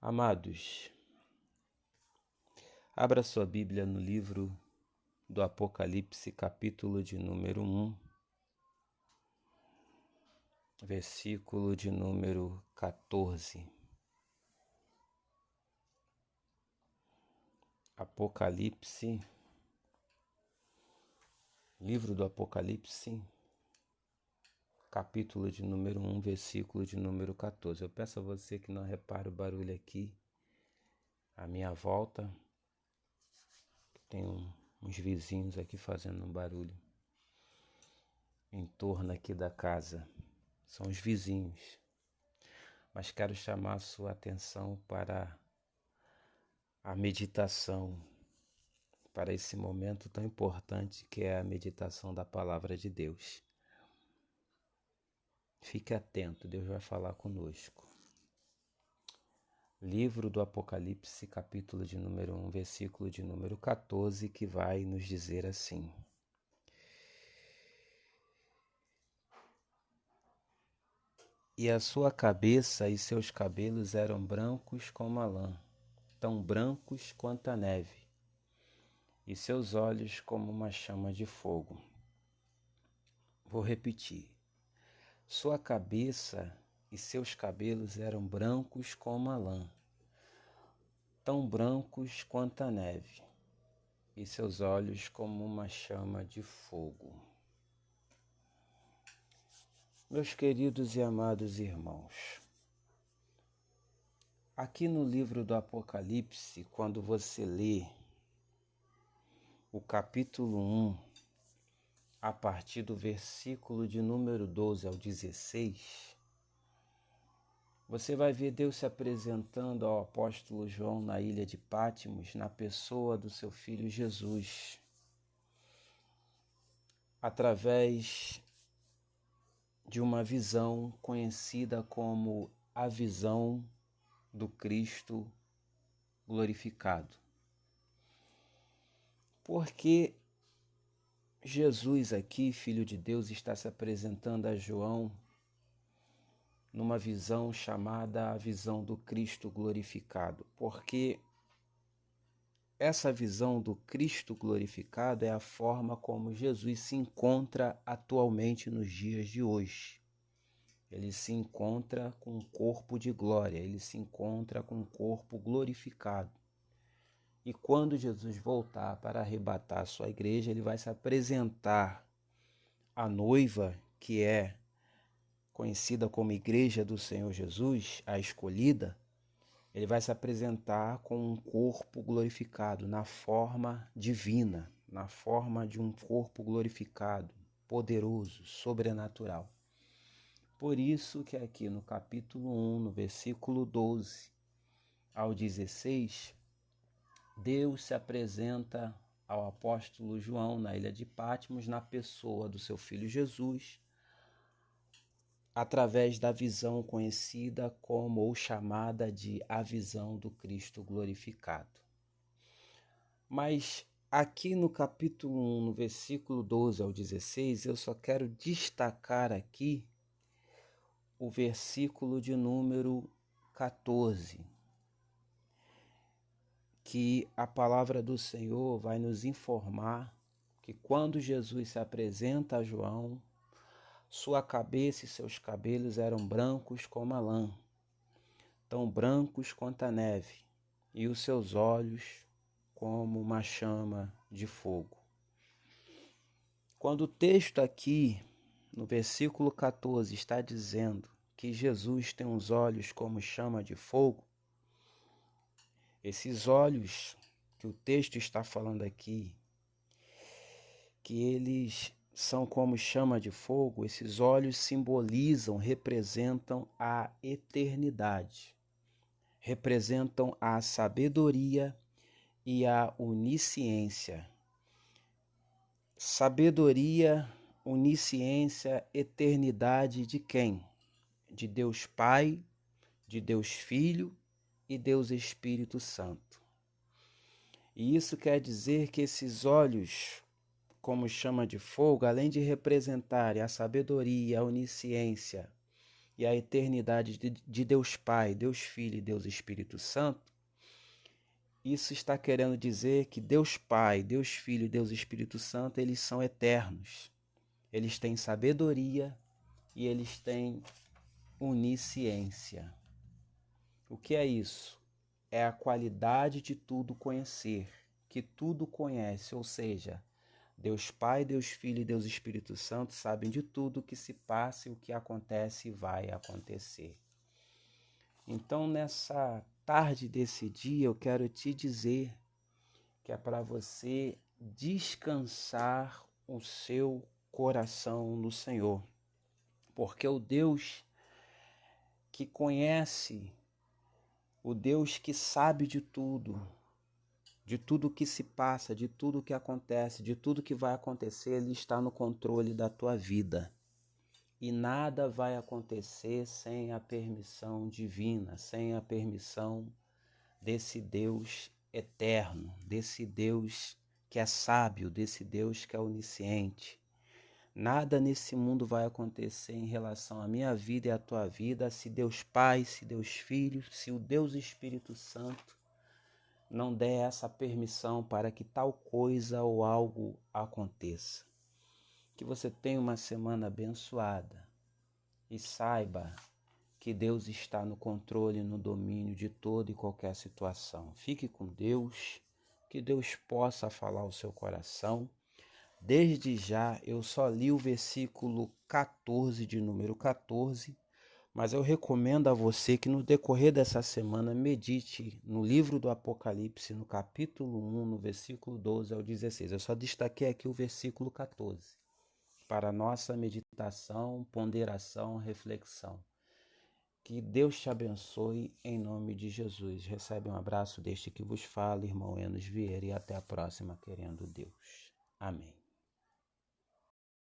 Amados, abra sua Bíblia no livro do Apocalipse, capítulo de número 1, versículo de número 14. Apocalipse, livro do Apocalipse, capítulo de número 1, versículo de número 14. Eu peço a você que não repare o barulho aqui à minha volta. Tem uns vizinhos aqui fazendo um barulho em torno aqui da casa. São os vizinhos. Mas quero chamar a sua atenção para a meditação, para esse momento tão importante que é a meditação da Palavra de Deus. Fique atento, Deus vai falar conosco. Livro do Apocalipse, capítulo de número 1, versículo de número 14, que vai nos dizer assim: E a sua cabeça e seus cabelos eram brancos como a lã, tão brancos quanto a neve, e seus olhos como uma chama de fogo. Vou repetir. Sua cabeça e seus cabelos eram brancos como a lã, tão brancos quanto a neve, e seus olhos como uma chama de fogo. Meus queridos e amados irmãos, aqui no livro do Apocalipse, quando você lê o capítulo 1, a partir do versículo de número 12 ao 16, você vai ver Deus se apresentando ao apóstolo João na ilha de Patmos, na pessoa do seu filho Jesus, através de uma visão conhecida como a visão do Cristo glorificado. Porque Jesus aqui, Filho de Deus, está se apresentando a João numa visão chamada a visão do Cristo glorificado. Porque essa visão do Cristo glorificado é a forma como Jesus se encontra atualmente nos dias de hoje. Ele se encontra com um corpo de glória, ele se encontra com um corpo glorificado. E quando Jesus voltar para arrebatar a sua igreja, ele vai se apresentar à noiva, que é conhecida como Igreja do Senhor Jesus, a escolhida. Ele vai se apresentar com um corpo glorificado, na forma divina, na forma de um corpo glorificado, poderoso, sobrenatural. Por isso que aqui no capítulo 1, no versículo 12 ao 16, Deus se apresenta ao apóstolo João na ilha de Patmos, na pessoa do seu filho Jesus, através da visão conhecida como ou chamada de a visão do Cristo glorificado. Mas aqui no capítulo 1, no versículo 12 ao 16, eu só quero destacar aqui o versículo de número 14, que a palavra do Senhor vai nos informar que quando Jesus se apresenta a João, sua cabeça e seus cabelos eram brancos como a lã, tão brancos quanto a neve, e os seus olhos como uma chama de fogo. Quando o texto aqui, no versículo 14, está dizendo que Jesus tem os olhos como chama de fogo, esses olhos que o texto está falando aqui, que eles são como chama de fogo, esses olhos simbolizam, representam a eternidade, representam a sabedoria e a onisciência. Sabedoria, onisciência, eternidade de quem? De Deus Pai, de Deus Filho e Deus Espírito Santo. E isso quer dizer que esses olhos, como chama de fogo, além de representarem a sabedoria, a onisciência e a eternidade de Deus Pai, Deus Filho e Deus Espírito Santo, isso está querendo dizer que Deus Pai, Deus Filho e Deus Espírito Santo, eles são eternos. Eles têm sabedoria e eles têm onisciência. O que é isso? É a qualidade de tudo conhecer, que tudo conhece, ou seja, Deus Pai, Deus Filho e Deus Espírito Santo sabem de tudo o que se passa e o que acontece e vai acontecer. Então, nessa tarde desse dia, eu quero te dizer que é para você descansar o seu coração no Senhor, porque o Deus que conhece, o Deus que sabe de tudo que se passa, de tudo que acontece, de tudo que vai acontecer, Ele está no controle da tua vida. E nada vai acontecer sem a permissão divina, sem a permissão desse Deus eterno, desse Deus que é sábio, desse Deus que é onisciente. Nada nesse mundo vai acontecer em relação à minha vida e à tua vida se Deus Pai, se Deus Filho, se o Deus Espírito Santo não der essa permissão para que tal coisa ou algo aconteça. Que você tenha uma semana abençoada e saiba que Deus está no controle e no domínio de toda e qualquer situação. Fique com Deus, que Deus possa falar ao seu coração. Desde já, eu só li o versículo 14, de número 14, mas eu recomendo a você que no decorrer dessa semana medite no livro do Apocalipse, no capítulo 1, no versículo 12 ao 16. Eu só destaquei aqui o versículo 14, para nossa meditação, ponderação, reflexão. Que Deus te abençoe em nome de Jesus. Recebe um abraço deste que vos fala, irmão Enos Vieira, e até a próxima, querendo Deus. Amém.